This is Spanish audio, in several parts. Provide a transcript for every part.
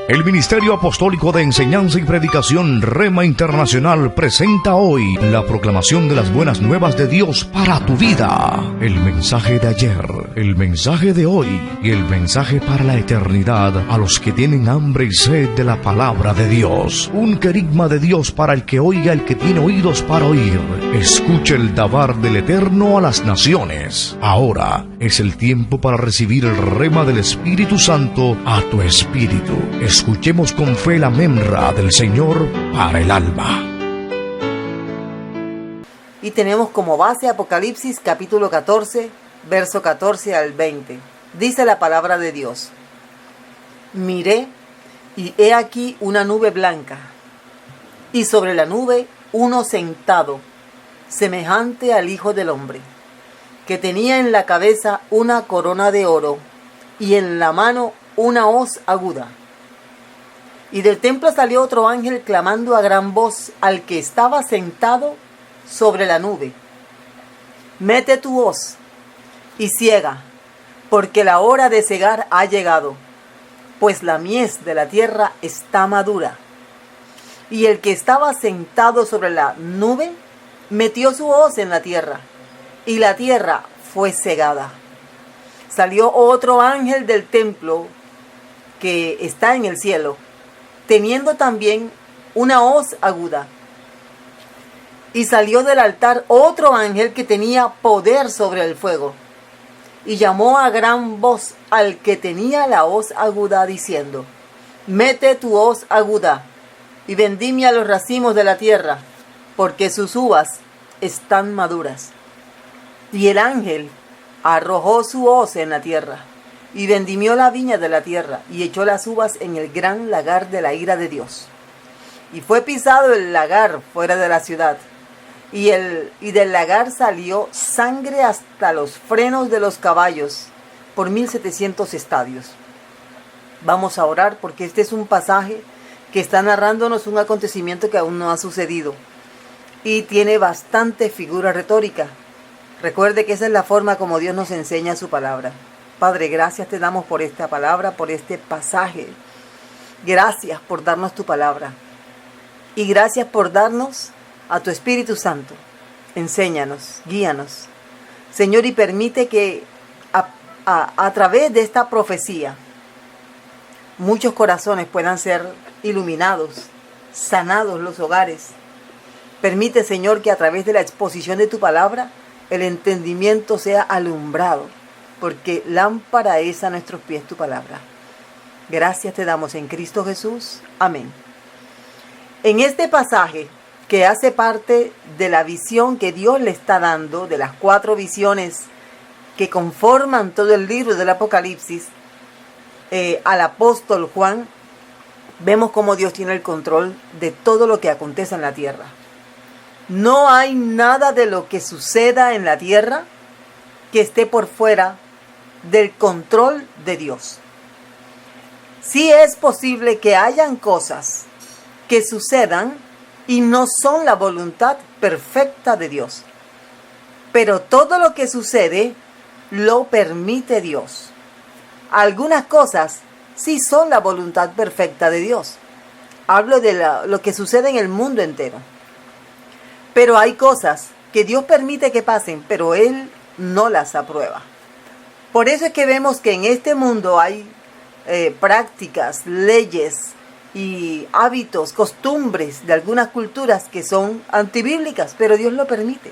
El Ministerio Apostólico de Enseñanza y Predicación Rema Internacional presenta hoy la proclamación de las buenas nuevas de Dios para tu vida. El mensaje de ayer, el mensaje de hoy y el mensaje para la eternidad a los que tienen hambre y sed de la palabra de Dios. Un querigma de Dios para el que oiga, el que tiene oídos para oír. Escuche el dabar del Eterno a las naciones. Ahora es el tiempo para recibir el rema del Espíritu Santo a tu espíritu. Escuchemos con fe la memra del Señor para el alma. Y tenemos como base Apocalipsis capítulo 14, verso 14 al 20. Dice la palabra de Dios: Miré, y he aquí una nube blanca, y sobre la nube uno sentado, semejante al Hijo del Hombre, que tenía en la cabeza una corona de oro, y en la mano una hoz aguda. Y del templo salió otro ángel clamando a gran voz al que estaba sentado sobre la nube: Mete tu hoz y ciega, porque la hora de cegar ha llegado, pues la mies de la tierra está madura. Y el que estaba sentado sobre la nube metió su hoz en la tierra, y la tierra fue cegada. Salió otro ángel del templo que está en el cielo, teniendo también una hoz aguda. Y salió del altar otro ángel que tenía poder sobre el fuego, y llamó a gran voz al que tenía la hoz aguda, diciendo: Mete tu hoz aguda, y vendimia los racimos de la tierra, porque sus uvas están maduras. Y el ángel arrojó su hoz en la tierra, y vendimió la viña de la tierra, y echó las uvas en el gran lagar de la ira de Dios. Y fue pisado el lagar fuera de la ciudad, y del lagar salió sangre hasta los frenos de los caballos, por 1700 estadios. Vamos a orar, porque este es un pasaje que está narrándonos un acontecimiento que aún no ha sucedido, y tiene bastante figura retórica. Recuerde que esa es la forma como Dios nos enseña su palabra. Padre, gracias te damos por esta palabra, por este pasaje. Gracias por darnos tu palabra. Y gracias por darnos a tu Espíritu Santo. Enséñanos, guíanos, Señor, y permite que a través de esta profecía muchos corazones puedan ser iluminados, sanados los hogares. Permite, Señor, que a través de la exposición de tu palabra el entendimiento sea alumbrado, porque lámpara es a nuestros pies tu palabra. Gracias te damos en Cristo Jesús. Amén. En este pasaje, que hace parte de la visión que Dios le está dando, de las 4 visiones que conforman todo el libro del Apocalipsis, al apóstol Juan, vemos cómo Dios tiene el control de todo lo que acontece en la tierra. No hay nada de lo que suceda en la tierra que esté por fuera del control de Dios. Sí es posible que hayan cosas que sucedan y no son la voluntad perfecta de Dios, pero todo lo que sucede lo permite Dios. Algunas cosas sí son la voluntad perfecta de Dios. Hablo de lo que sucede en el mundo entero. Pero hay cosas que Dios permite que pasen, pero Él no las aprueba. Por eso es que vemos que en este mundo hay prácticas, leyes y hábitos, costumbres de algunas culturas que son antibíblicas, pero Dios lo permite.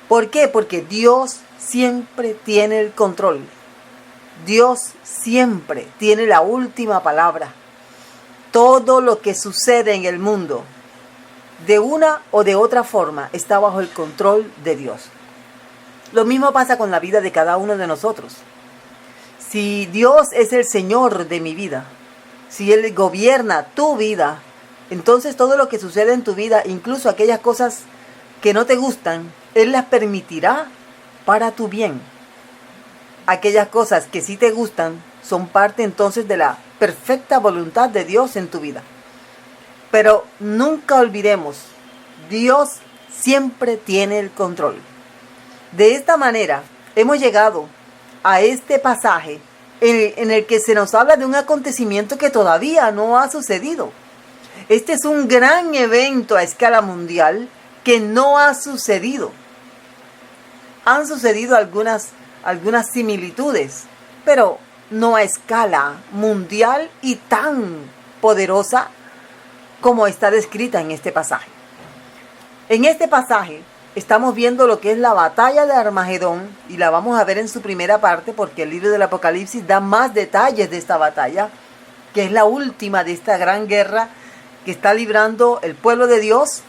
¿Por qué? Porque Dios siempre tiene el control. Dios siempre tiene la última palabra. Todo lo que sucede en el mundo, de una o de otra forma, está bajo el control de Dios. Lo mismo pasa con la vida de cada uno de nosotros. Si Dios es el Señor de mi vida, si Él gobierna tu vida, entonces todo lo que sucede en tu vida, incluso aquellas cosas que no te gustan, Él las permitirá para tu bien. Aquellas cosas que sí te gustan son parte entonces de la perfecta voluntad de Dios en tu vida. Pero nunca olvidemos, Dios siempre tiene el control. De esta manera hemos llegado a este pasaje en el que se nos habla de un acontecimiento que todavía no ha sucedido. Este es un gran evento a escala mundial que no ha sucedido. Han sucedido algunas similitudes, pero no a escala mundial y tan poderosa como está descrita en este pasaje. En este pasaje estamos viendo lo que es la batalla de Armagedón, y la vamos a ver en su primera parte porque el libro del Apocalipsis da más detalles de esta batalla, que es la última de esta gran guerra que está librando el pueblo de Dios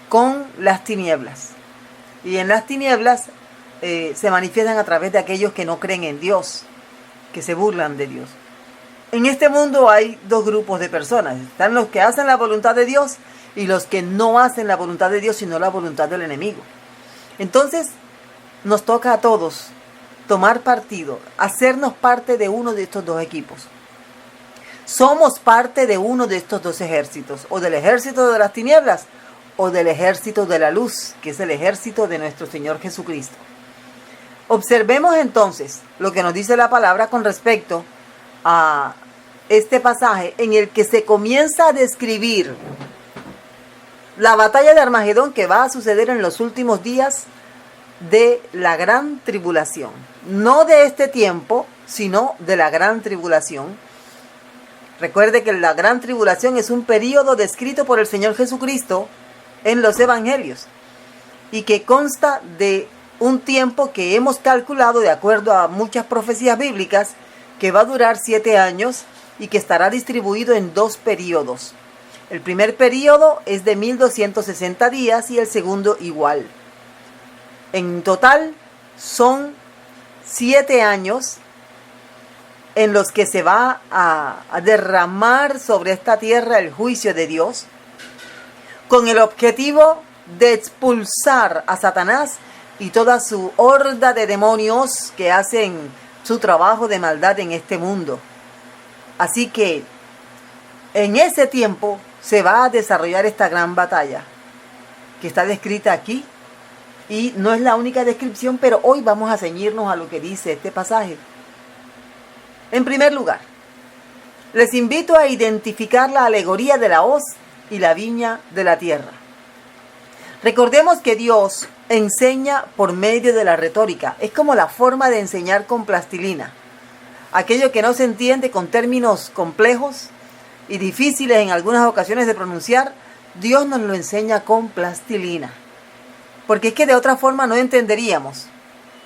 con las tinieblas. Y en las tinieblas se manifiestan a través de aquellos que no creen en Dios, que se burlan de Dios. En este mundo hay dos grupos de personas. Están los que hacen la voluntad de Dios y los que no hacen la voluntad de Dios, sino la voluntad del enemigo. Entonces, nos toca a todos tomar partido, hacernos parte de uno de estos dos equipos. Somos parte de uno de estos dos ejércitos, o del ejército de las tinieblas, o del ejército de la luz, que es el ejército de nuestro Señor Jesucristo. Observemos entonces lo que nos dice la palabra con respecto a este pasaje en el que se comienza a describir la batalla de Armagedón que va a suceder en los últimos días de la gran tribulación. No de este tiempo, sino de la gran tribulación. Recuerde que la gran tribulación es un período descrito por el Señor Jesucristo en los evangelios y que consta de un tiempo que hemos calculado de acuerdo a muchas profecías bíblicas que va a durar 7 años y que estará distribuido en 2 periodos. El primer periodo es de 1260 días y el segundo igual. En total son 7 años en los que se va a derramar sobre esta tierra el juicio de Dios, con el objetivo de expulsar a Satanás y toda su horda de demonios que hacen su trabajo de maldad en este mundo. Así que en ese tiempo se va a desarrollar esta gran batalla que está descrita aquí, y no es la única descripción, pero hoy vamos a ceñirnos a lo que dice este pasaje. En primer lugar, les invito a identificar la alegoría de la hoz y la viña de la tierra. Recordemos que Dios enseña por medio de la retórica. Es como la forma de enseñar con plastilina. Aquello que no se entiende con términos complejos y difíciles en algunas ocasiones de pronunciar, Dios nos lo enseña con plastilina. Porque es que de otra forma no entenderíamos.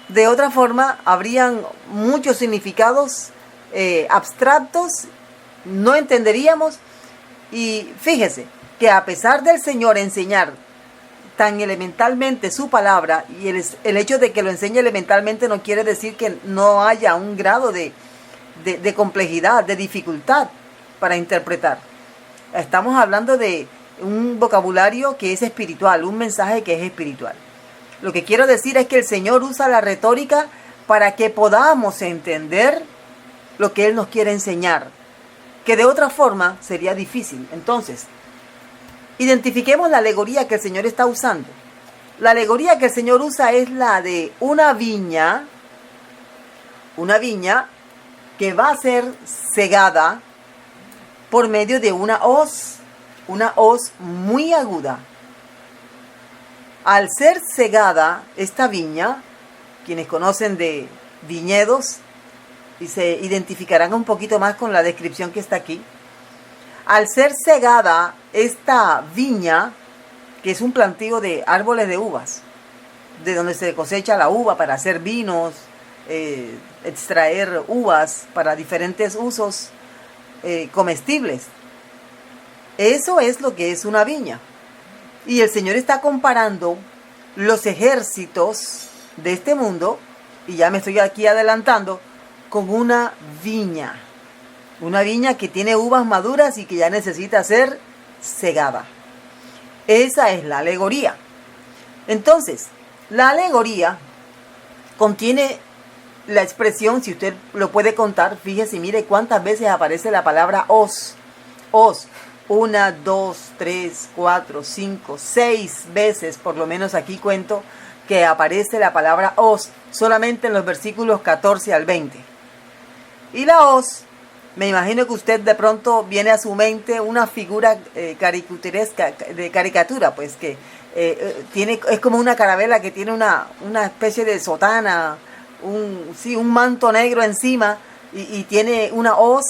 De otra forma habrían muchos significados abstractos, no entenderíamos. Y fíjese que a pesar del Señor enseñar tan elementalmente su palabra, y el hecho de que lo enseñe elementalmente no quiere decir que no haya un grado de complejidad, de dificultad para interpretar. Estamos hablando de un vocabulario que es espiritual, un mensaje que es espiritual. Lo que quiero decir es que el Señor usa la retórica para que podamos entender lo que Él nos quiere enseñar, que de otra forma sería difícil. Entonces, identifiquemos la alegoría que el Señor está usando. La alegoría que el Señor usa es la de una viña que va a ser cegada por medio de una hoz muy aguda. Al ser cegada esta viña, quienes conocen de viñedos y se identificarán un poquito más con la descripción que está aquí. Al ser cegada esta viña, que es un plantío de árboles de uvas, de donde se cosecha la uva para hacer vinos, extraer uvas para diferentes usos comestibles. Eso es lo que es una viña. Y el Señor está comparando los ejércitos de este mundo, y ya me estoy aquí adelantando, con una viña que tiene uvas maduras y que ya necesita ser cegada. Esa es la alegoría. Entonces, la alegoría contiene la expresión, si usted lo puede contar, fíjese, mire cuántas veces aparece la palabra hoz. 1, 2, 3, 4, 5, 6 veces, por lo menos aquí cuento, que aparece la palabra hoz, solamente en los versículos 14 al 20. Y la hoz, me imagino que usted de pronto viene a su mente una figura caricaturesca, de caricatura, pues que es como una carabela que tiene una especie de sotana, un manto negro encima y tiene una hoz.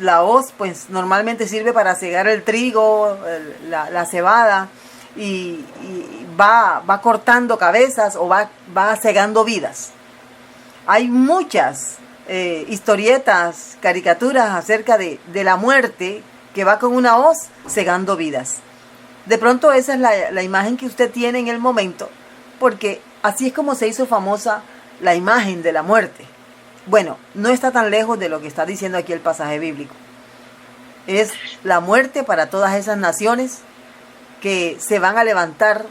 La hoz pues normalmente sirve para cegar el trigo, la cebada y va cortando cabezas o va cegando vidas. Hay muchas historietas, caricaturas acerca de la muerte que va con una hoz cegando vidas. De pronto esa es la imagen que usted tiene en el momento, porque así es como se hizo famosa la imagen de la muerte. Bueno, no está tan lejos de lo que está diciendo aquí el pasaje bíblico. Es la muerte para todas esas naciones que se van a levantar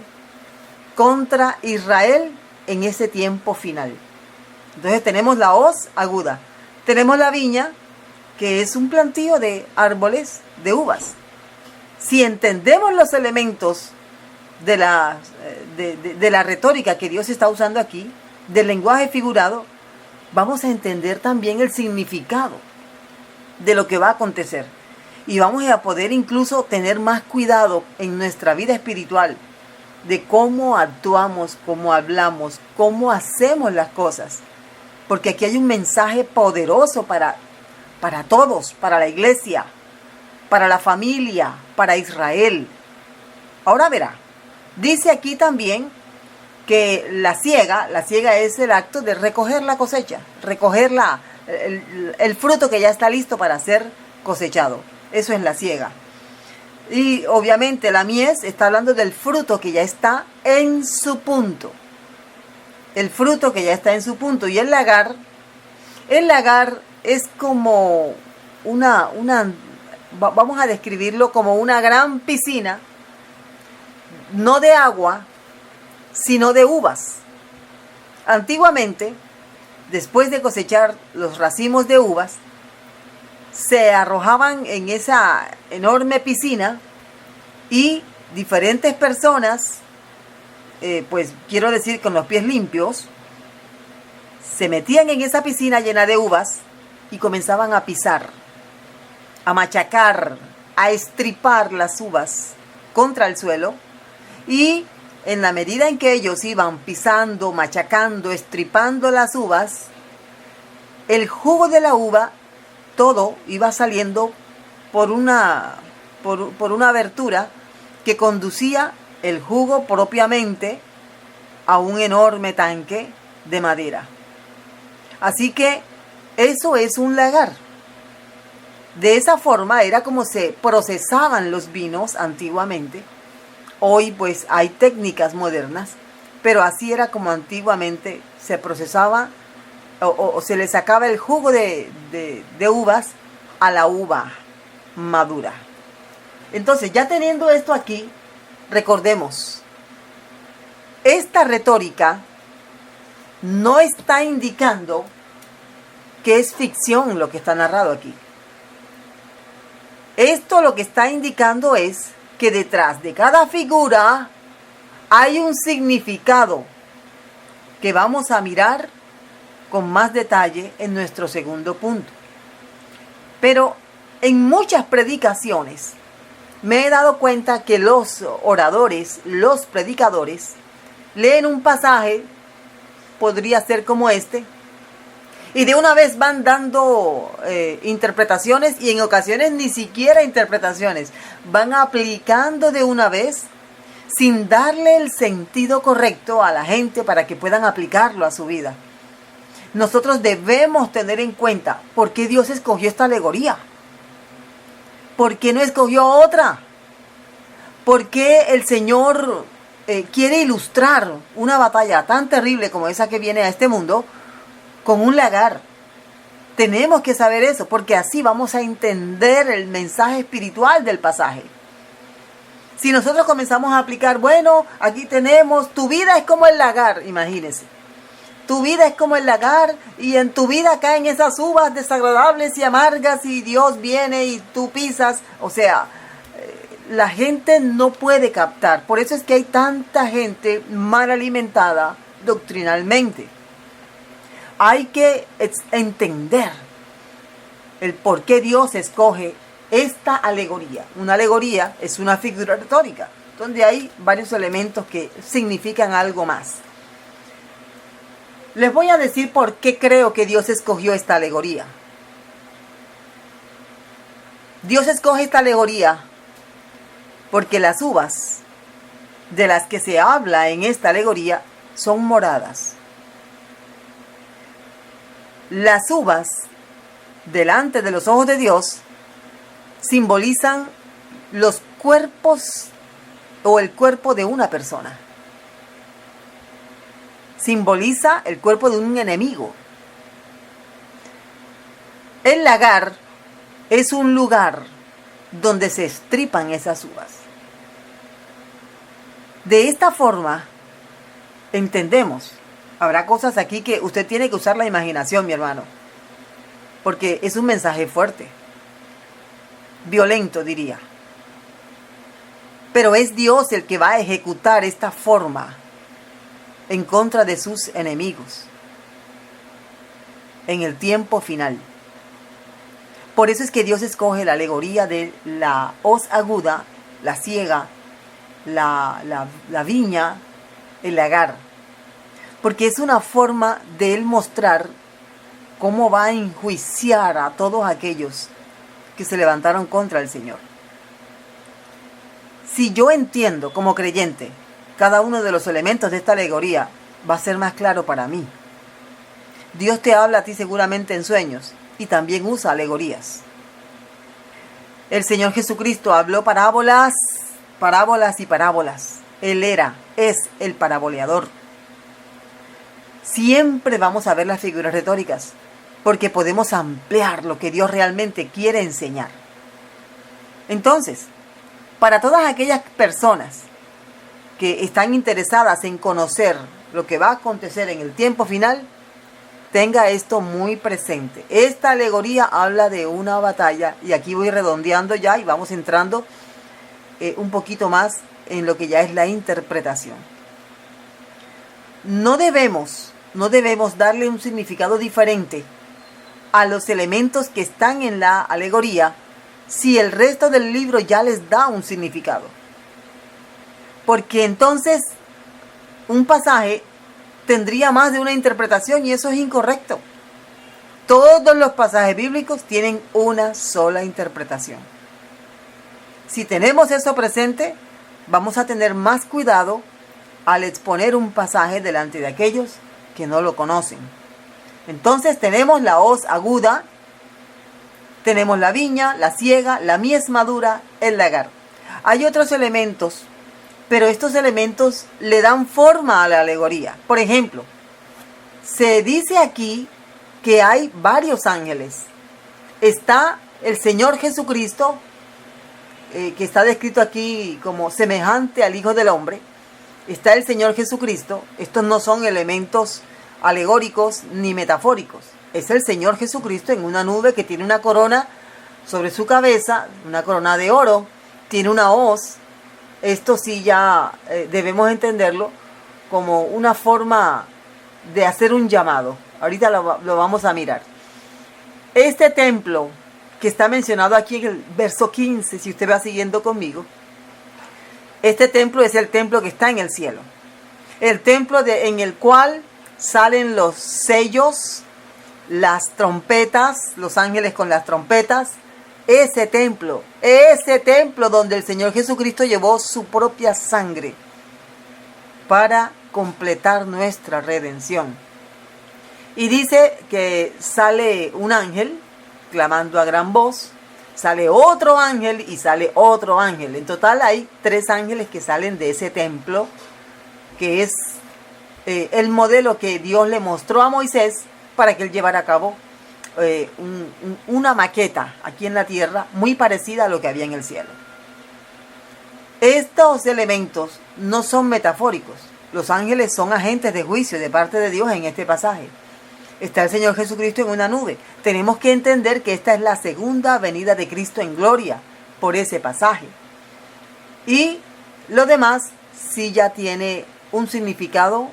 contra Israel en ese tiempo final. Entonces tenemos la hoz aguda, tenemos la viña, que es un plantío de árboles de uvas. Si entendemos los elementos de la retórica que Dios está usando aquí, del lenguaje figurado, vamos a entender también el significado de lo que va a acontecer. Y vamos a poder incluso tener más cuidado en nuestra vida espiritual de cómo actuamos, cómo hablamos, cómo hacemos las cosas. Porque aquí hay un mensaje poderoso para todos, para la iglesia, para la familia, para Israel. Ahora verá, dice aquí también que la siega es el acto de recoger la cosecha, recoger el fruto que ya está listo para ser cosechado. Eso es la siega. Y obviamente la mies está hablando del fruto que ya está en su punto. El fruto que ya está en su punto. Y el lagar es como vamos a describirlo como una gran piscina, no de agua, sino de uvas. Antiguamente, después de cosechar los racimos de uvas, se arrojaban en esa enorme piscina y diferentes personas, pues quiero decir con los pies limpios, se metían en esa piscina llena de uvas y comenzaban a pisar, a machacar, a estripar las uvas contra el suelo, y en la medida en que ellos iban pisando, machacando, estripando las uvas, el jugo de la uva, todo iba saliendo por una abertura que conducía el jugo propiamente a un enorme tanque de madera. Así que eso es un lagar. De esa forma era como se procesaban los vinos antiguamente. Hoy pues hay técnicas modernas, pero así era como antiguamente se procesaba o se le sacaba el jugo de uvas a la uva madura. Entonces, ya teniendo esto aquí, recordemos, esta retórica no está indicando que es ficción lo que está narrado aquí. Esto lo que está indicando es que detrás de cada figura hay un significado que vamos a mirar con más detalle en nuestro segundo punto. Pero en muchas predicaciones me he dado cuenta que los oradores, los predicadores, leen un pasaje, podría ser como este, y de una vez van dando interpretaciones, y en ocasiones ni siquiera interpretaciones, van aplicando de una vez sin darle el sentido correcto a la gente para que puedan aplicarlo a su vida. Nosotros debemos tener en cuenta por qué Dios escogió esta alegoría. ¿Por qué no escogió otra? ¿Por qué el Señor quiere ilustrar una batalla tan terrible como esa que viene a este mundo con un lagar? Tenemos que saber eso, porque así vamos a entender el mensaje espiritual del pasaje. Si nosotros comenzamos a aplicar, bueno, aquí tenemos, tu vida es como el lagar, imagínense. Tu vida es como el lagar y en tu vida caen esas uvas desagradables y amargas y Dios viene y tú pisas. O sea, la gente no puede captar. Por eso es que hay tanta gente mal alimentada doctrinalmente. hay que entender el por qué Dios escoge esta alegoría. Una alegoría es una figura retórica, donde hay varios elementos que significan algo más. Les voy a decir por qué creo que Dios escogió esta alegoría. Dios escoge esta alegoría porque las uvas de las que se habla en esta alegoría son moradas. Las uvas delante de los ojos de Dios simbolizan los cuerpos o el cuerpo de una persona. Simboliza el cuerpo de un enemigo. El lagar es un lugar donde se estripan esas uvas. De esta forma, entendemos. Habrá cosas aquí que usted tiene que usar la imaginación, mi hermano, porque es un mensaje fuerte, violento, diría. Pero es Dios el que va a ejecutar esta forma en contra de sus enemigos en el tiempo final. Por eso es que Dios escoge la alegoría de la hoz aguda, la siega, la viña, el lagar. Porque es una forma de Él mostrar cómo va a enjuiciar a todos aquellos que se levantaron contra el Señor. Si yo entiendo como creyente cada uno de los elementos de esta alegoría, va a ser más claro para mí. Dios te habla a ti seguramente en sueños y también usa alegorías. El Señor Jesucristo habló parábolas y parábolas. Él es el paraboleador. Siempre vamos a ver las figuras retóricas, porque podemos ampliar lo que Dios realmente quiere enseñar. Entonces, para todas aquellas personas que están interesadas en conocer lo que va a acontecer en el tiempo final, tenga esto muy presente. Esta alegoría habla de una batalla, y aquí voy redondeando ya y vamos entrando un poquito más en lo que ya es la interpretación. No debemos darle un significado diferente a los elementos que están en la alegoría si el resto del libro ya les da un significado. Porque entonces un pasaje tendría más de una interpretación y eso es incorrecto. Todos los pasajes bíblicos tienen una sola interpretación. Si tenemos eso presente, vamos a tener más cuidado al exponer un pasaje delante de aquellos que no lo conocen. Entonces tenemos la hoz aguda, tenemos la viña, la siega, la mies madura, el lagar. Hay otros elementos, pero estos elementos le dan forma a la alegoría. Por ejemplo, se dice aquí que hay varios ángeles. Está el Señor Jesucristo, que está descrito aquí como semejante al Hijo del Hombre. Está el Señor Jesucristo. Estos no son elementos alegóricos ni metafóricos. Es el Señor Jesucristo en una nube que tiene una corona sobre su cabeza, una corona de oro, tiene una hoz. Esto sí ya debemos entenderlo como una forma de hacer un llamado. Ahorita lo vamos a mirar. Este templo que está mencionado aquí en el verso 15, si usted va siguiendo conmigo, este templo es el templo que está en el cielo. El templo en el cual salen los sellos, las trompetas, los ángeles con las trompetas. Ese templo donde el Señor Jesucristo llevó su propia sangre para completar nuestra redención. Y dice que sale un ángel clamando a gran voz, sale otro ángel y sale otro ángel. En total hay 3 ángeles que salen de ese templo, que es el modelo que Dios le mostró a Moisés para que él llevara a cabo una maqueta aquí en la tierra muy parecida a lo que había en el cielo. Estos elementos no son metafóricos. Los ángeles son agentes de juicio de parte de Dios en este pasaje. Está el Señor Jesucristo en una nube. Tenemos que entender que esta es la segunda venida de Cristo en gloria por ese pasaje. Y lo demás sí ya tiene un significado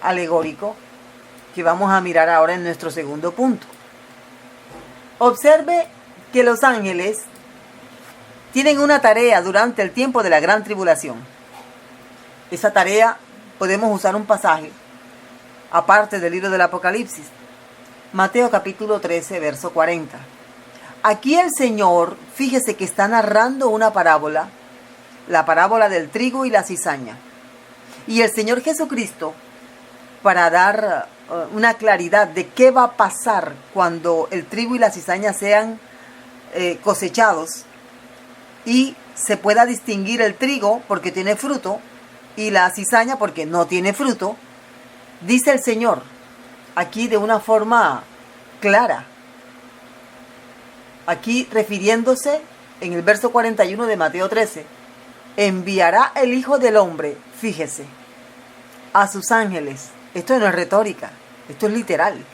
alegórico que vamos a mirar ahora en nuestro segundo punto. Observe que los ángeles tienen una tarea durante el tiempo de la gran tribulación. Esa tarea podemos usar un pasaje aparte del libro del Apocalipsis. Mateo capítulo 13, verso 40. Aquí el Señor, fíjese que está narrando una parábola, la parábola del trigo y la cizaña. Y el Señor Jesucristo, para dar una claridad de qué va a pasar cuando el trigo y la cizaña sean cosechados y se pueda distinguir el trigo porque tiene fruto y la cizaña porque no tiene fruto, dice el Señor aquí de una forma clara. Aquí refiriéndose en el verso 41 de Mateo 13, enviará el Hijo del Hombre, fíjese, a sus ángeles. Esto no es retórica, esto es literal.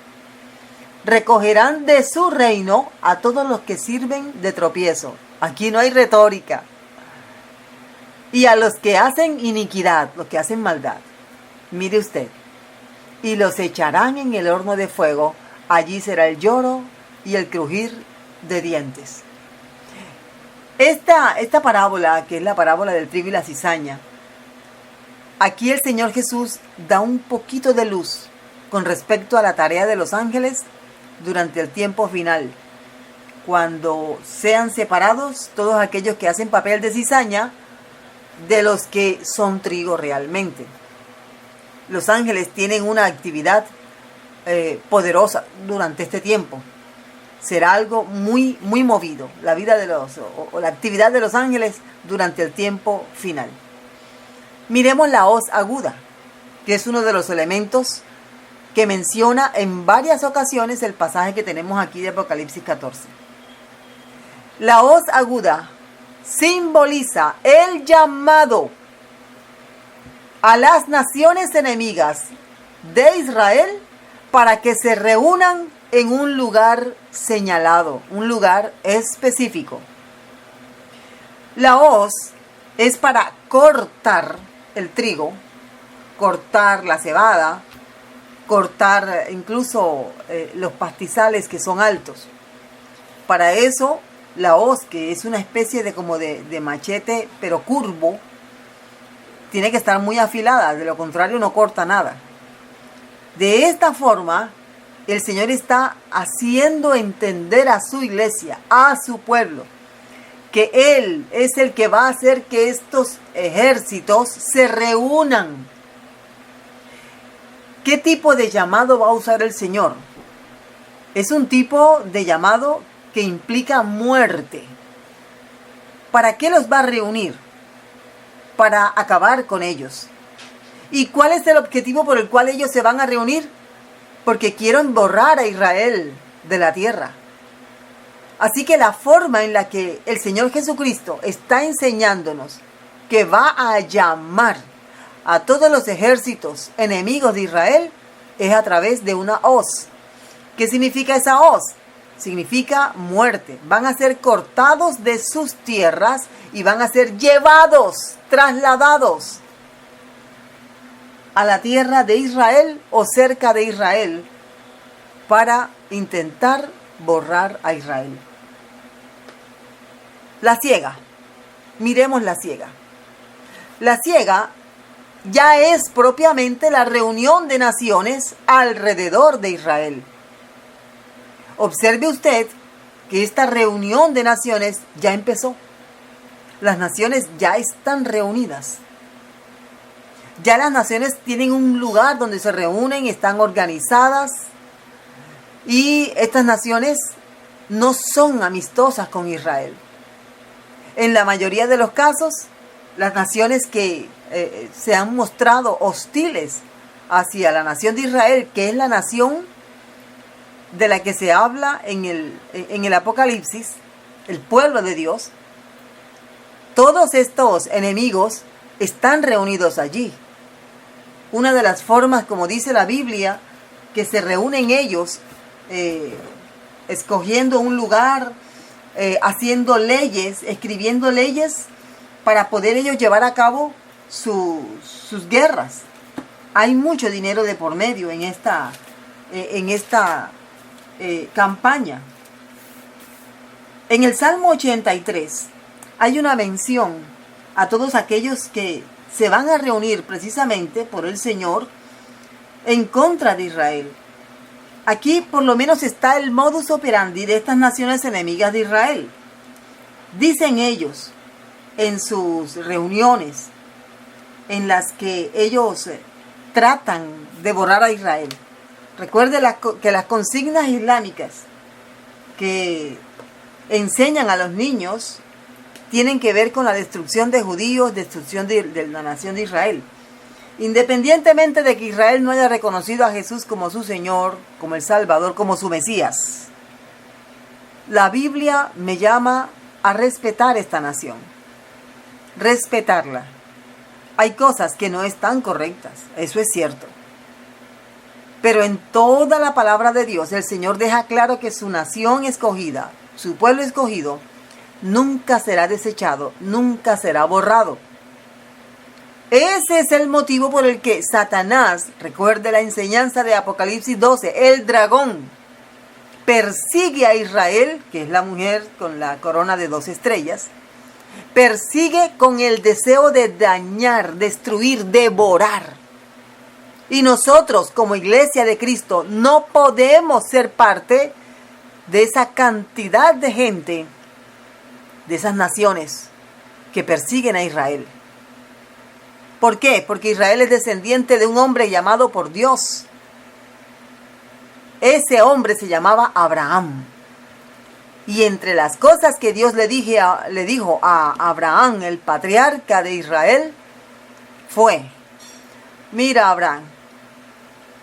Recogerán de su reino a todos los que sirven de tropiezo. Aquí no hay retórica. Y a los que hacen iniquidad, los que hacen maldad. Mire usted. Y los echarán en el horno de fuego. Allí será el lloro y el crujir de dientes. Esta parábola, que es la parábola del trigo y la cizaña, aquí el Señor Jesús da un poquito de luz con respecto a la tarea de los ángeles durante el tiempo final, cuando sean separados todos aquellos que hacen papel de cizaña de los que son trigo realmente. Los ángeles tienen una actividad poderosa durante este tiempo. Será algo muy, muy movido, la vida de o la actividad de los ángeles durante el tiempo final. Miremos la hoz aguda, que es uno de los elementos que menciona en varias ocasiones el pasaje que tenemos aquí de Apocalipsis 14. La hoz aguda simboliza el llamado a las naciones enemigas de Israel para que se reúnan en un lugar señalado, un lugar específico. La hoz es para cortar el trigo, cortar la cebada, cortar incluso los pastizales que son altos. Para eso, la hoz, que es una especie de machete, pero curvo, tiene que estar muy afilada, de lo contrario no corta nada. De esta forma, el Señor está haciendo entender a su iglesia, a su pueblo, que Él es el que va a hacer que estos ejércitos se reúnan. ¿Qué tipo de llamado va a usar el Señor? Es un tipo de llamado que implica muerte. ¿Para qué los va a reunir? Para acabar con ellos. ¿Y cuál es el objetivo por el cual ellos se van a reunir? Porque quieren borrar a Israel de la tierra. Así que la forma en la que el Señor Jesucristo está enseñándonos que va a llamar a todos los ejércitos enemigos de Israel es a través de una hoz. ¿Qué significa esa hoz? Significa muerte. Van a ser cortados de sus tierras y van a ser llevados, trasladados a la tierra de Israel o cerca de Israel para intentar borrar a Israel. La siega. Miremos la siega. La siega ya es propiamente la reunión de naciones alrededor de Israel. Observe usted que esta reunión de naciones ya empezó. Las naciones ya están reunidas. Ya las naciones tienen un lugar donde se reúnen, están organizadas. Y estas naciones no son amistosas con Israel. En la mayoría de los casos, las naciones que se han mostrado hostiles hacia la nación de Israel, que es la nación de la que se habla en el Apocalipsis, el pueblo de Dios, todos estos enemigos están reunidos allí. Una de las formas, como dice la Biblia, que se reúnen ellos, escogiendo un lugar, haciendo leyes, escribiendo leyes, para poder ellos llevar a cabo sus guerras. Hay mucho dinero de por medio en esta en esta campaña. En el Salmo 83 hay una mención a todos aquellos que se van a reunir precisamente por el Señor en contra de Israel. Aquí por lo menos está el modus operandi de estas naciones enemigas de Israel. Dicen ellos en sus reuniones en las que ellos tratan de borrar a Israel. Recuerde que las consignas islámicas que enseñan a los niños tienen que ver con la destrucción de judíos, destrucción de la nación de Israel. Independientemente de que Israel no haya reconocido a Jesús como su Señor, como el Salvador, como su Mesías, la Biblia me llama a respetar esta nación, respetarla. Hay cosas que no están correctas, eso es cierto. Pero en toda la palabra de Dios, el Señor deja claro que su nación escogida, su pueblo escogido, nunca será desechado, nunca será borrado. Ese es el motivo por el que Satanás, recuerde la enseñanza de Apocalipsis 12, el dragón, persigue a Israel, que es la mujer con la corona de 2 estrellas, persigue con el deseo de dañar, destruir, devorar. Y nosotros, como Iglesia de Cristo, no podemos ser parte de esa cantidad de gente, de esas naciones que persiguen a Israel. ¿Por qué? Porque Israel es descendiente de un hombre llamado por Dios. Ese hombre se llamaba Abraham. Y entre las cosas que Dios le dijo a Abraham, el patriarca de Israel, fue: mira, Abraham,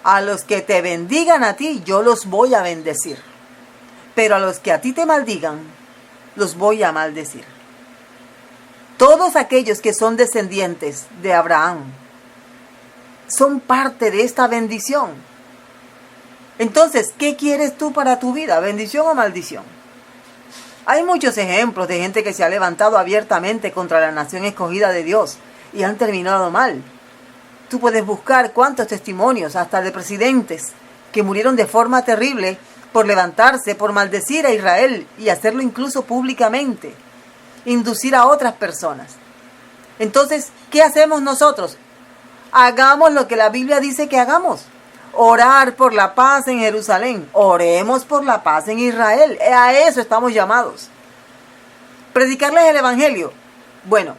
a los que te bendigan a ti, yo los voy a bendecir. Pero a los que a ti te maldigan, los voy a maldecir. Todos aquellos que son descendientes de Abraham son parte de esta bendición. Entonces, ¿qué quieres tú para tu vida? ¿Bendición o maldición? Hay muchos ejemplos de gente que se ha levantado abiertamente contra la nación escogida de Dios y han terminado mal. Tú puedes buscar cuántos testimonios, hasta de presidentes, que murieron de forma terrible por levantarse, por maldecir a Israel y hacerlo incluso públicamente, inducir a otras personas. Entonces, ¿qué hacemos nosotros? Hagamos lo que la Biblia dice que hagamos. Orar por la paz en Jerusalén. Oremos por la paz en Israel. A eso estamos llamados. Predicarles el Evangelio. Bueno,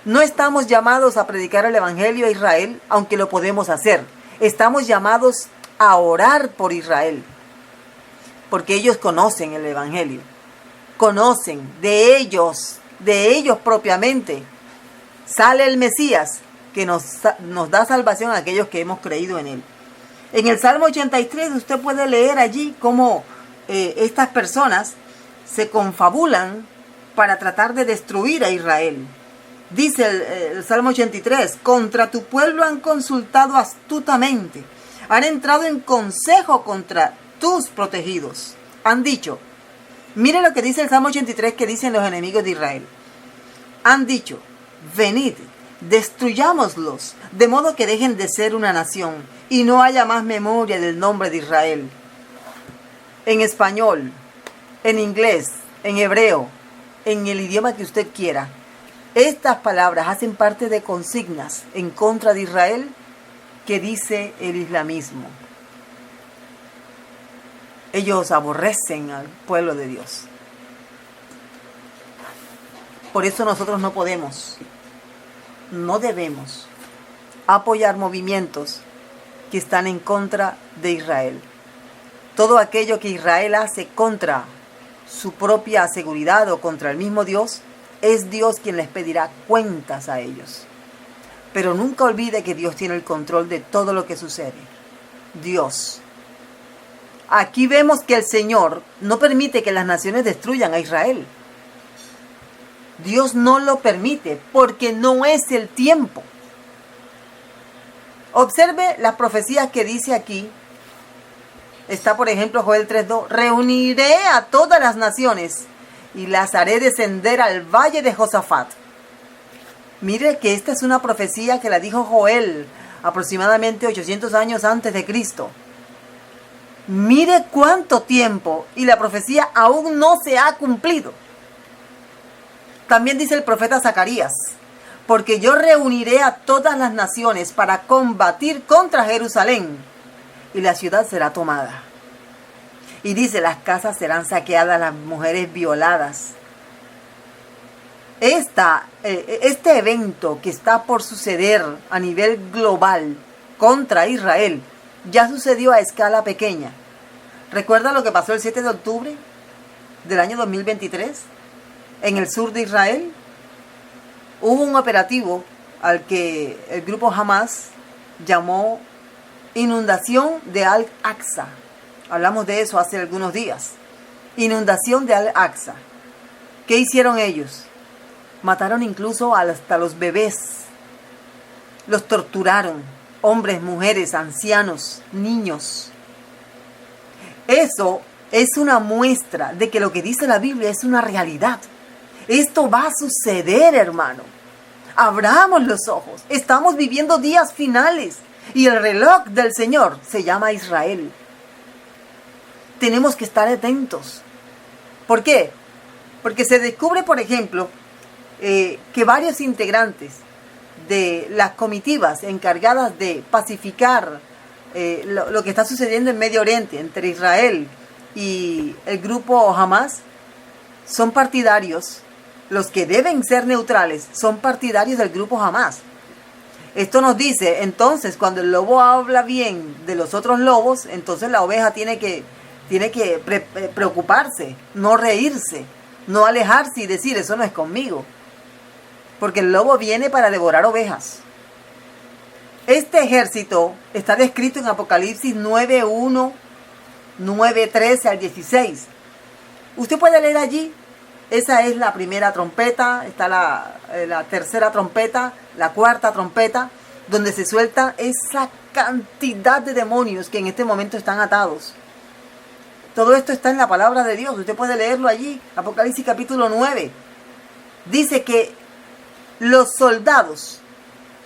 no estamos llamados a predicar el Evangelio a Israel, aunque lo podemos hacer. Estamos llamados a orar por Israel, porque ellos conocen el Evangelio. Conocen de ellos propiamente. Sale el Mesías que nos da salvación a aquellos que hemos creído en él. En el Salmo 83 usted puede leer allí cómo estas personas se confabulan para tratar de destruir a Israel. Dice el Salmo 83, contra tu pueblo han consultado astutamente, han entrado en consejo contra tus protegidos. Han dicho, mire lo que dice el Salmo 83 que dicen los enemigos de Israel. Han dicho, venid, destruyámoslos, de modo que dejen de ser una nación y no haya más memoria del nombre de Israel. En español, en inglés, en hebreo, en el idioma que usted quiera, estas palabras hacen parte de consignas en contra de Israel que dice el islamismo. Ellos aborrecen al pueblo de Dios. Por eso nosotros no podemos, no debemos apoyar movimientos que están en contra de Israel. Todo aquello que Israel hace contra su propia seguridad o contra el mismo Dios, es Dios quien les pedirá cuentas a ellos. Pero nunca olvide que Dios tiene el control de todo lo que sucede. Dios. Aquí vemos que el Señor no permite que las naciones destruyan a Israel. Dios no lo permite porque no es el tiempo. Observe las profecías que dice aquí. Está, por ejemplo, Joel 3:2. Reuniré a todas las naciones y las haré descender al valle de Josafat. Mire que esta es una profecía que la dijo Joel aproximadamente 800 años antes de Cristo. Mire cuánto tiempo y la profecía aún no se ha cumplido. También dice el profeta Zacarías, porque yo reuniré a todas las naciones para combatir contra Jerusalén y la ciudad será tomada. Y dice, las casas serán saqueadas, las mujeres violadas. Este evento que está por suceder a nivel global contra Israel ya sucedió a escala pequeña. ¿Recuerda lo que pasó el 7 de octubre del año 2023 en el sur de Israel? Hubo un operativo al que el grupo Hamas llamó inundación de Al-Aqsa. Hablamos de eso hace algunos días. Inundación de Al-Aqsa. ¿Qué hicieron ellos? Mataron incluso hasta los bebés. Los torturaron. Hombres, mujeres, ancianos, niños. Eso es una muestra de que lo que dice la Biblia es una realidad. Esto va a suceder, hermano. Abramos los ojos. Estamos viviendo días finales. Y el reloj del Señor se llama Israel. Tenemos que estar atentos. ¿Por qué? Porque se descubre, por ejemplo, que varios integrantes de las comitivas encargadas de pacificar lo que está sucediendo en Medio Oriente entre Israel y el grupo Hamas son partidarios. Los que deben ser neutrales son partidarios del grupo Hamas. Esto nos dice, entonces, cuando el lobo habla bien de los otros lobos, entonces la oveja tiene que preocuparse, no reírse, no alejarse y decir, eso no es conmigo. Porque el lobo viene para devorar ovejas. Este ejército está descrito en Apocalipsis 9:1, 9:13 al 16. Usted puede leer allí. Esa es la primera trompeta, está la tercera trompeta, la cuarta trompeta, donde se suelta esa cantidad de demonios que en este momento están atados. Todo esto está en la palabra de Dios, usted puede leerlo allí, Apocalipsis capítulo 9. Dice que los soldados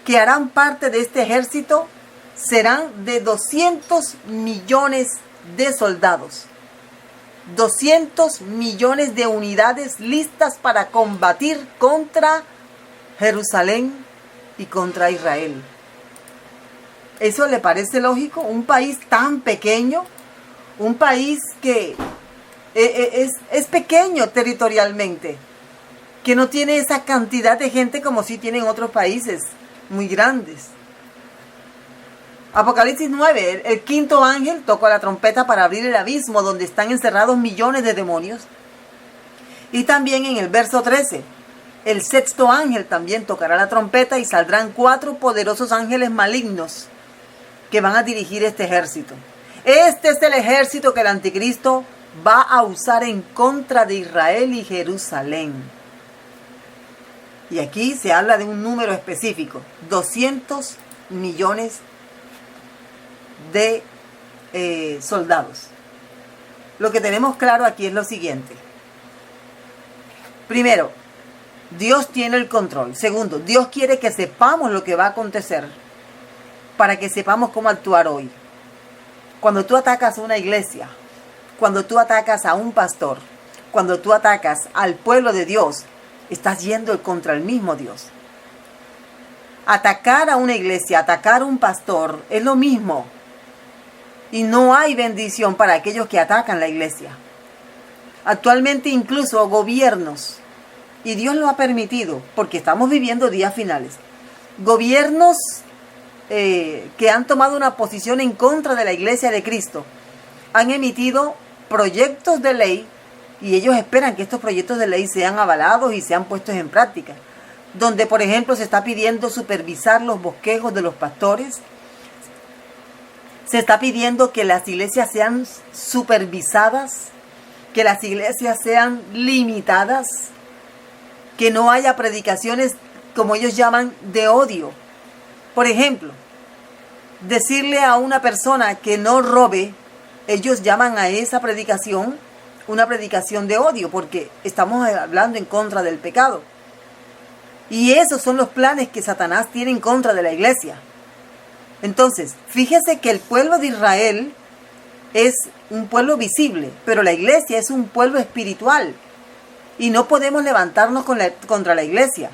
que harán parte de este ejército serán de 200 millones de soldados. 200 millones de unidades listas para combatir contra Jerusalén y contra Israel. ¿Eso le parece lógico? Un país tan pequeño, un país que es pequeño territorialmente, que no tiene esa cantidad de gente como sí tienen otros países muy grandes. Apocalipsis 9, el quinto ángel tocó la trompeta para abrir el abismo donde están encerrados millones de demonios. Y también en el verso 13, el sexto ángel también tocará la trompeta y saldrán 4 poderosos ángeles malignos que van a dirigir este ejército. Este es el ejército que el anticristo va a usar en contra de Israel y Jerusalén. Y aquí se habla de un número específico, 200 millones de soldados. Lo que tenemos claro aquí es lo siguiente. Primero, Dios tiene el control. Segundo, Dios quiere que sepamos lo que va a acontecer para que sepamos cómo actuar hoy. Cuando tú atacas a una iglesia, cuando tú atacas a un pastor, cuando tú atacas al pueblo de Dios, estás yendo contra el mismo Dios. Atacar a una iglesia, atacar a un pastor es lo mismo. Y no hay bendición para aquellos que atacan la iglesia. Actualmente incluso gobiernos, y Dios lo ha permitido, porque estamos viviendo días finales, gobiernos que han tomado una posición en contra de la iglesia de Cristo, han emitido proyectos de ley, y ellos esperan que estos proyectos de ley sean avalados y sean puestos en práctica, donde por ejemplo se está pidiendo supervisar los bosquejos de los pastores. Se está pidiendo que las iglesias sean supervisadas, que las iglesias sean limitadas, que no haya predicaciones, como ellos llaman, de odio. Por ejemplo, decirle a una persona que no robe, ellos llaman a esa predicación una predicación de odio, porque estamos hablando en contra del pecado. Y esos son los planes que Satanás tiene en contra de la iglesia. Entonces, fíjese que el pueblo de Israel es un pueblo visible, pero la iglesia es un pueblo espiritual. Y no podemos levantarnos contra la iglesia.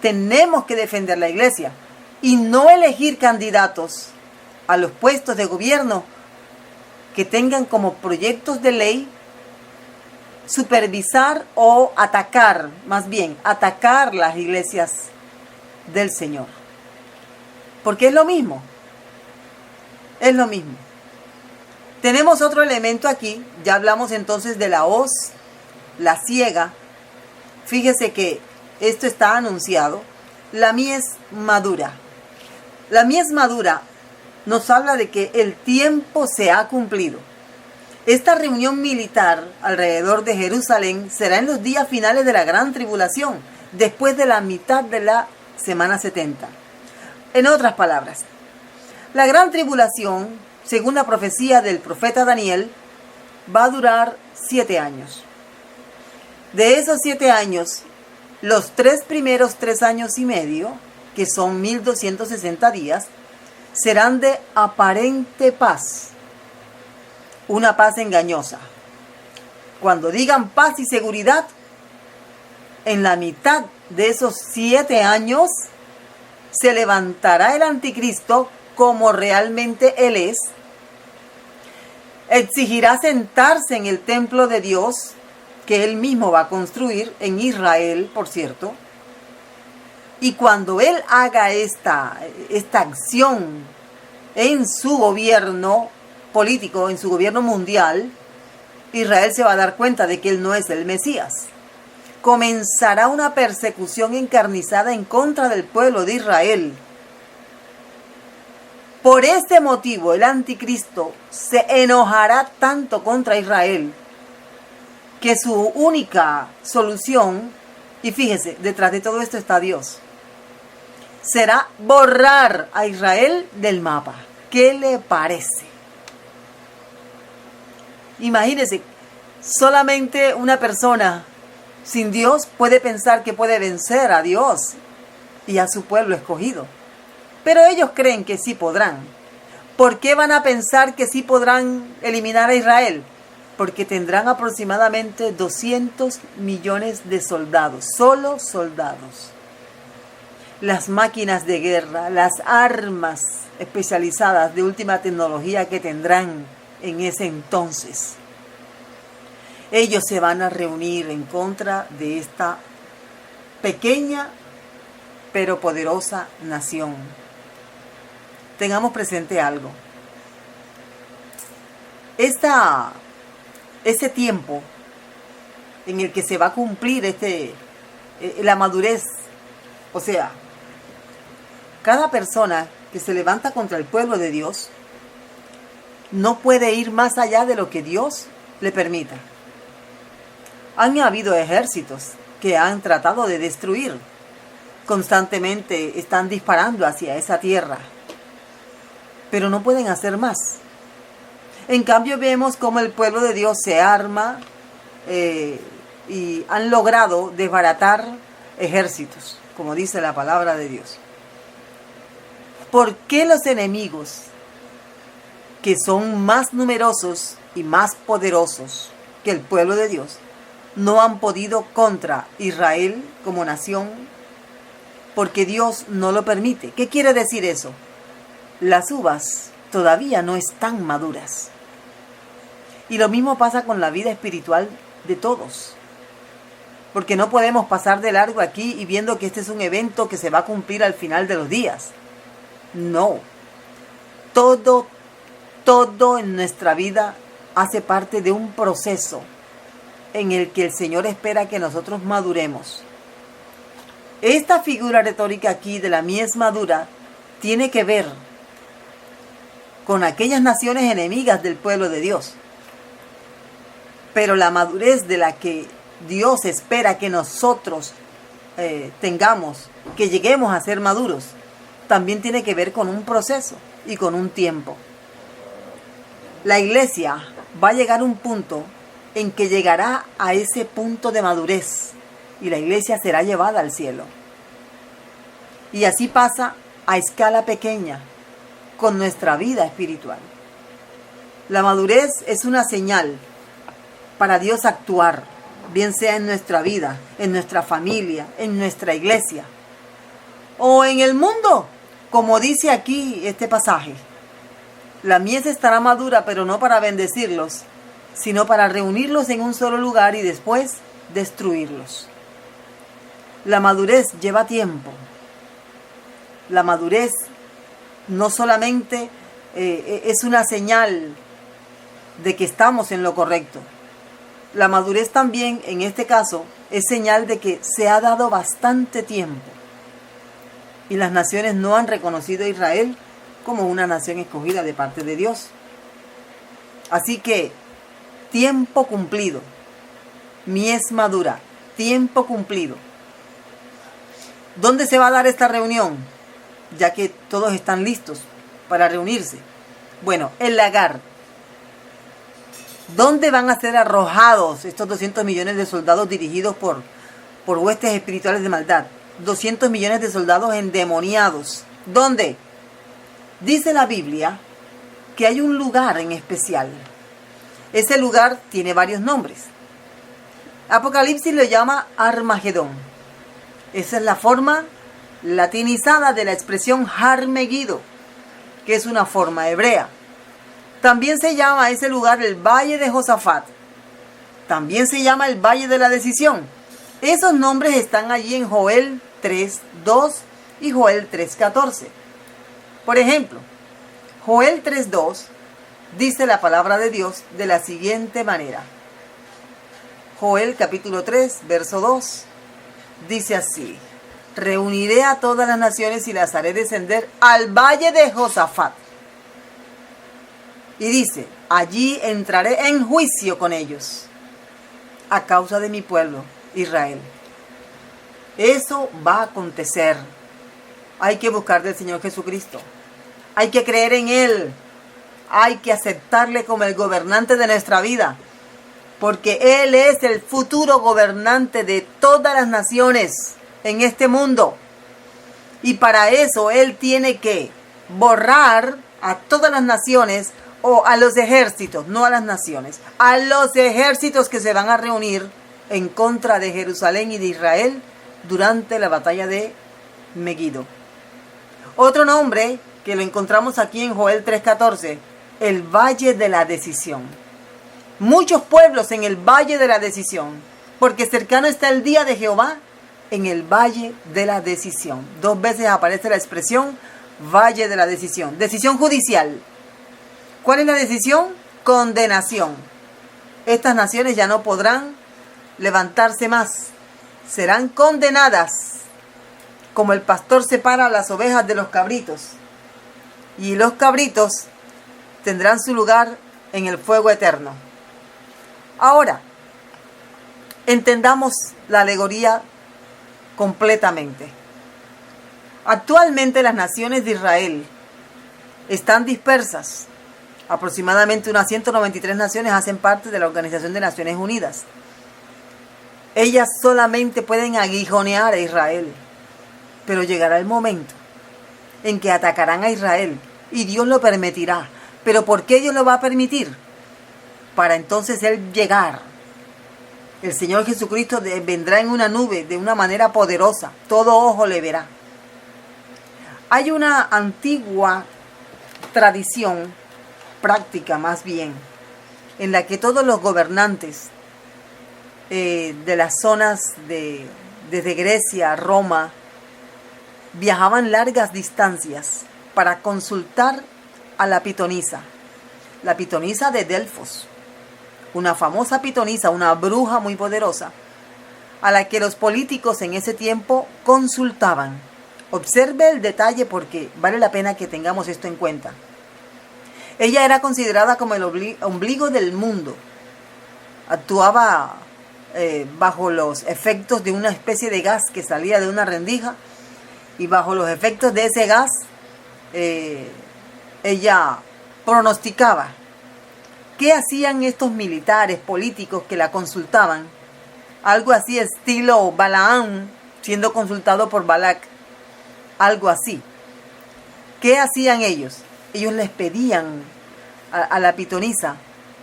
Tenemos que defender la iglesia y no elegir candidatos a los puestos de gobierno que tengan como proyectos de ley supervisar o atacar, más bien, atacar las iglesias del Señor. Porque es lo mismo. Es lo mismo. Tenemos otro elemento aquí. Ya hablamos entonces de la hoz, la siega. Fíjese que esto está anunciado. La mies madura. La mies madura nos habla de que el tiempo se ha cumplido. Esta reunión militar alrededor de Jerusalén será en los días finales de la gran tribulación, después de la mitad de la semana 70. En otras palabras, la gran tribulación, según la profecía del profeta Daniel, va a durar 7 años. De esos 7 años, los 3 primeros 3 años y medio, que son 1260 días, serán de aparente paz. Una paz engañosa. Cuando digan paz y seguridad, en la mitad de esos 7 años se levantará el anticristo como realmente él es. Exigirá sentarse en el templo de Dios, que él mismo va a construir en Israel, por cierto. Y cuando él haga esta acción en su gobierno político, en su gobierno mundial, Israel se va a dar cuenta de que él no es el Mesías. Comenzará una persecución encarnizada en contra del pueblo de Israel. Por este motivo, el anticristo se enojará tanto contra Israel que su única solución, y fíjese, detrás de todo esto está Dios, será borrar a Israel del mapa. ¿Qué le parece? Imagínese, solamente una persona sin Dios puede pensar que puede vencer a Dios y a su pueblo escogido. Pero ellos creen que sí podrán. ¿Por qué van a pensar que sí podrán eliminar a Israel? Porque tendrán aproximadamente 200 millones de soldados, solo soldados. Las máquinas de guerra, las armas especializadas de última tecnología que tendrán en ese entonces. Ellos se van a reunir en contra de esta pequeña pero poderosa nación. Tengamos presente algo. Ese tiempo en el que se va a cumplir la madurez, o sea, cada persona que se levanta contra el pueblo de Dios no puede ir más allá de lo que Dios le permita. Han habido ejércitos que han tratado de destruir. Constantemente están disparando hacia esa tierra, pero no pueden hacer más. En cambio vemos cómo el pueblo de Dios se arma y han logrado desbaratar ejércitos, como dice la palabra de Dios. ¿Por qué los enemigos, que son más numerosos y más poderosos que el pueblo de Dios, no han podido contra Israel como nación? Porque Dios no lo permite. ¿Qué quiere decir eso? Las uvas todavía no están maduras. Y lo mismo pasa con la vida espiritual de todos. Porque no podemos pasar de largo aquí y viendo que este es un evento que se va a cumplir al final de los días. No. Todo en nuestra vida hace parte de un proceso en el que el Señor espera que nosotros maduremos. Esta figura retórica aquí de la mies madura tiene que ver con aquellas naciones enemigas del pueblo de Dios. Pero la madurez de la que Dios espera que nosotros tengamos, que lleguemos a ser maduros, también tiene que ver con un proceso y con un tiempo. La iglesia va a llegar a un punto en que llegará a ese punto de madurez y la iglesia será llevada al cielo. Y así pasa a escala pequeña con nuestra vida espiritual. La madurez es una señal para Dios actuar, bien sea en nuestra vida, en nuestra familia, en nuestra iglesia o en el mundo, como dice aquí este pasaje. La mies estará madura, pero no para bendecirlos, sino para reunirlos en un solo lugar y después destruirlos. La madurez lleva tiempo. La madurez no solamente es una señal de que estamos en lo correcto. La madurez también, en este caso, es señal de que se ha dado bastante tiempo. Y las naciones no han reconocido a Israel como una nación escogida de parte de Dios. Así que, tiempo cumplido. Mies madura, tiempo cumplido. ¿Dónde se va a dar esta reunión? Ya que todos están listos para reunirse. Bueno, el lagar. ¿Dónde van a ser arrojados estos 200 millones de soldados dirigidos por huestes espirituales de maldad? 200 millones de soldados endemoniados. ¿Dónde? Dice la Biblia que hay un lugar en especial. Ese lugar tiene varios nombres. Apocalipsis lo llama Armagedón. Esa es la forma latinizada de la expresión Har Megiddo, que es una forma hebrea. También se llama a ese lugar el Valle de Josafat. También se llama el Valle de la Decisión. Esos nombres están allí en Joel 3:2 y Joel 3:14. Por ejemplo, Joel 3:2 dice la palabra de Dios de la siguiente manera. Joel capítulo 3, verso 2, dice así: reuniré a todas las naciones y las haré descender al Valle de Josafat. Y dice, allí entraré en juicio con ellos, a causa de mi pueblo, Israel. Eso va a acontecer. Hay que buscar del Señor Jesucristo. Hay que creer en Él. Hay que aceptarle como el gobernante de nuestra vida. Porque Él es el futuro gobernante de todas las naciones en este mundo. Y para eso Él tiene que borrar a todas las naciones o a los ejércitos, no a las naciones, a los ejércitos que se van a reunir en contra de Jerusalén y de Israel durante la batalla de Megiddo. Otro nombre que lo encontramos aquí en Joel 3:14, el Valle de la Decisión. Muchos pueblos en el Valle de la Decisión, porque cercano está el día de Jehová en el Valle de la Decisión. 2 veces aparece la expresión Valle de la Decisión. Decisión judicial. ¿Cuál es la decisión? Condenación. Estas naciones ya no podrán levantarse más. Serán condenadas. Como el pastor separa las ovejas de los cabritos. Y los cabritos tendrán su lugar en el fuego eterno. Ahora, entendamos la alegoría completamente. Actualmente las naciones de Israel están dispersas. Aproximadamente unas 193 naciones hacen parte de la Organización de Naciones Unidas. Ellas solamente pueden aguijonear a Israel. Pero llegará el momento en que atacarán a Israel y Dios lo permitirá. ¿Pero por qué Dios lo va a permitir? Para entonces Él llegar. El Señor Jesucristo vendrá en una nube de una manera poderosa. Todo ojo le verá. Hay una antigua tradición, práctica más bien, en la que todos los gobernantes de las zonas desde Grecia a Roma viajaban largas distancias para consultar a la pitonisa de Delfos, una famosa pitonisa, una bruja muy poderosa, a la que los políticos en ese tiempo consultaban. Observe el detalle porque vale la pena que tengamos esto en cuenta. Ella era considerada como el ombligo del mundo. Actuaba bajo los efectos de una especie de gas que salía de una rendija, y bajo los efectos de ese gas ella pronosticaba. ¿Qué hacían estos militares políticos que la consultaban? Algo así estilo Balaam siendo consultado por Balac. Algo así. ¿Qué hacían ellos? Ellos les pedían a la pitonisa,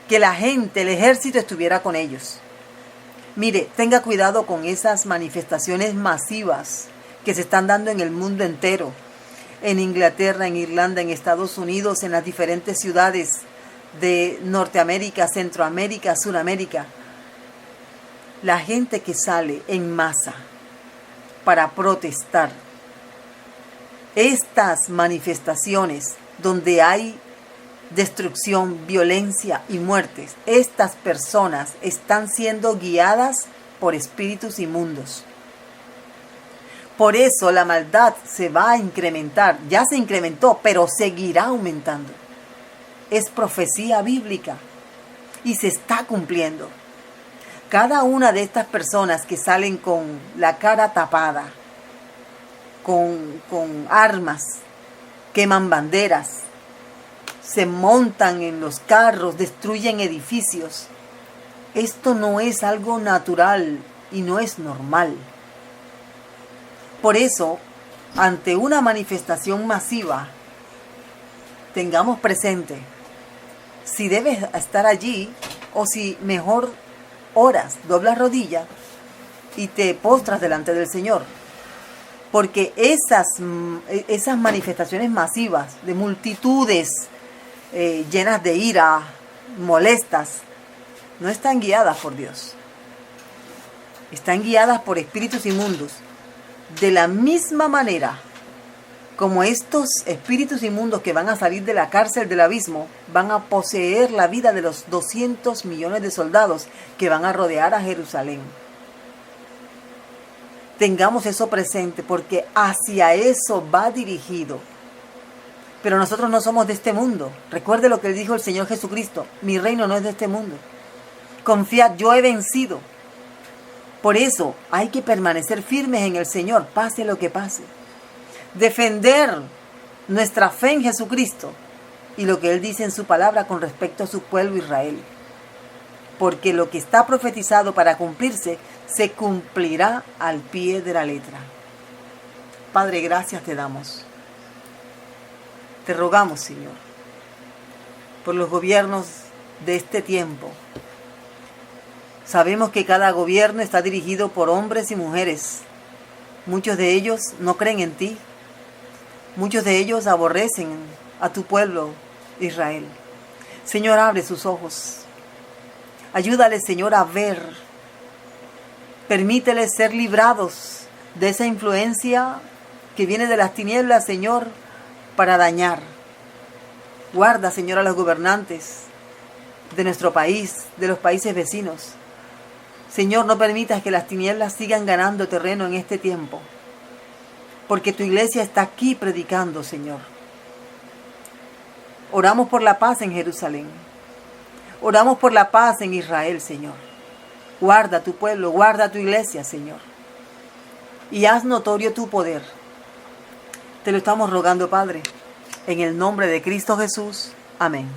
que la gente, el ejército estuviera con ellos. Mire, tenga cuidado con esas manifestaciones masivas que se están dando en el mundo entero, en Inglaterra, en Irlanda, en Estados Unidos, en las diferentes ciudades de Norteamérica, Centroamérica, Suramérica. La gente que sale en masa para protestar. Estas manifestaciones donde hay destrucción, violencia y muertes, estas personas están siendo guiadas por espíritus inmundos. Por eso la maldad se va a incrementar, ya se incrementó, pero seguirá aumentando. Es profecía bíblica y se está cumpliendo. Cada una de estas personas que salen con la cara tapada, con armas, queman banderas, se montan en los carros, destruyen edificios. Esto no es algo natural y no es normal. Por eso, ante una manifestación masiva, tengamos presente si debes estar allí o si mejor oras, doblas rodillas y te postras delante del Señor. Porque esas manifestaciones masivas de multitudes llenas de ira, molestas, no están guiadas por Dios. Están guiadas por espíritus inmundos. De la misma manera como estos espíritus inmundos que van a salir de la cárcel del abismo, van a poseer la vida de los 200 millones de soldados que van a rodear a Jerusalén. Tengamos eso presente porque hacia eso va dirigido. Pero nosotros no somos de este mundo. Recuerde lo que dijo el Señor Jesucristo: mi reino no es de este mundo. Confiad, yo he vencido. Por eso hay que permanecer firmes en el Señor, pase lo que pase. Defender nuestra fe en Jesucristo y lo que Él dice en su palabra con respecto a su pueblo Israel. Porque lo que está profetizado para cumplirse, se cumplirá al pie de la letra. Padre, gracias te damos. Te rogamos, Señor, por los gobiernos de este tiempo. Sabemos que cada gobierno está dirigido por hombres y mujeres. Muchos de ellos no creen en ti. Muchos de ellos aborrecen a tu pueblo, Israel. Señor, abre sus ojos. Ayúdales, Señor, a ver. Permíteles ser librados de esa influencia que viene de las tinieblas, Señor, para dañar. Guarda, Señor, a los gobernantes de nuestro país, de los países vecinos. Señor, no permitas que las tinieblas sigan ganando terreno en este tiempo, porque tu iglesia está aquí predicando, Señor. Oramos por la paz en Jerusalén. Oramos por la paz en Israel, Señor. Guarda tu pueblo, guarda tu iglesia, Señor. Y haz notorio tu poder. Te lo estamos rogando, Padre, en el nombre de Cristo Jesús. Amén.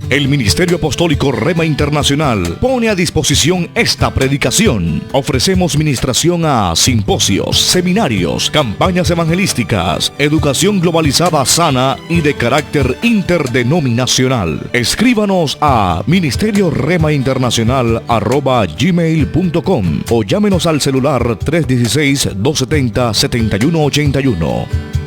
El Ministerio Apostólico Rema Internacional pone a disposición esta predicación. Ofrecemos ministración a simposios, seminarios, campañas evangelísticas, educación globalizada sana y de carácter interdenominacional. Escríbanos a ministerioremainternacional@gmail.com o llámenos al celular 316-270-7181.